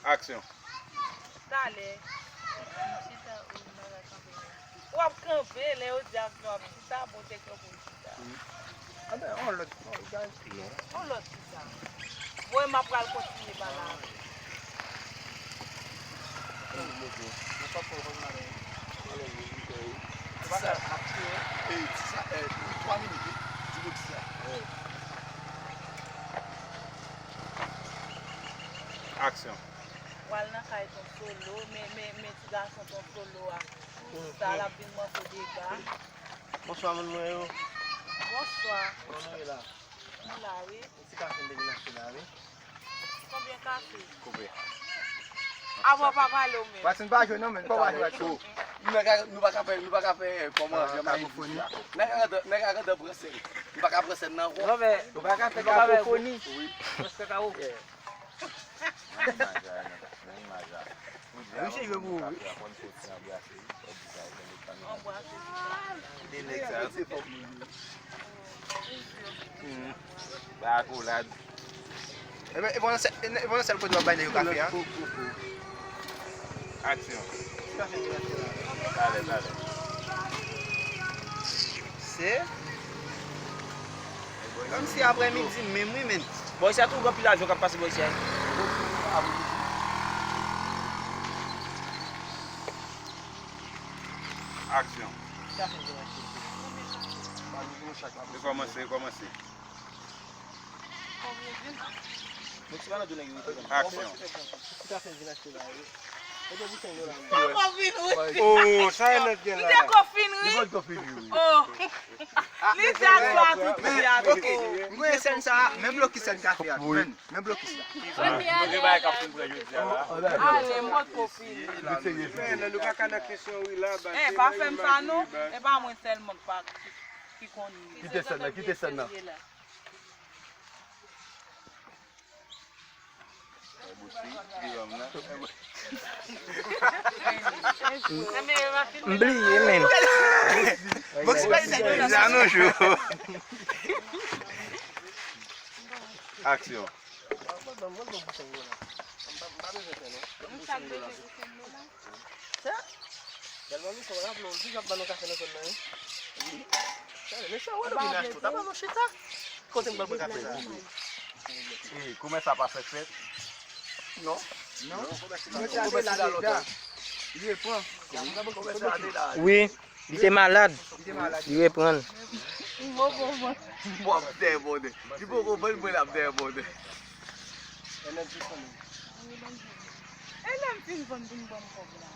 Aksyon. Dale. Wap kampe, le yo di ak nou ap chita, bote kampe chita. On lot chita. Boy ma pral kontinye bala. Aksyon. Wal nan kay ton solo, men ti gason ton solo a. Sa la bin mwen pou dega. Bonsoir moun mwen yo. Bonsoir. Mwen yo la. Mwen la we. Si kafe ndegi nasi la we. Combien kafe? Koube. Avon pa pale ou men. Wasin pa jwen nou men, pa wasin wasin. Nou baka fe koman Kakofoni. Nek a gade brese. Nou baka brese nan ro. Non men, nou baka fe kakofoni. Respect a ou. Mwen se yon mou. Ba kou lad. E bon sel pou dwa bay nan yon kafe ya. Aksyon. Dale. Se? Kom si apre midi memwi men. Boy sa tou gopi la jo kap pase boy siya. Aksyon. E komanse. Aksyon. Oh, sa yon net gen la. Li kofin oui? Oh. Li jak so a tout ya. Mwen sen sa, men bloki sen kafe ya. Men bloki sa. Mwen ge bay kapten pre yon diya la. Ale, mwen kofin. Nou ka kana kesyon wila. Pa fem sa nou, pa mwen sel mwen pa ki koni. Kite sen nan. Mbli men. Janou chou. Aksyon. Koumen sa pa fèt? Non. Oui, il était malade. Il va prendre. Mwen ap dey bode. Di pou kou bel mwen ap dey bode. Elem fin kon bin bon problem.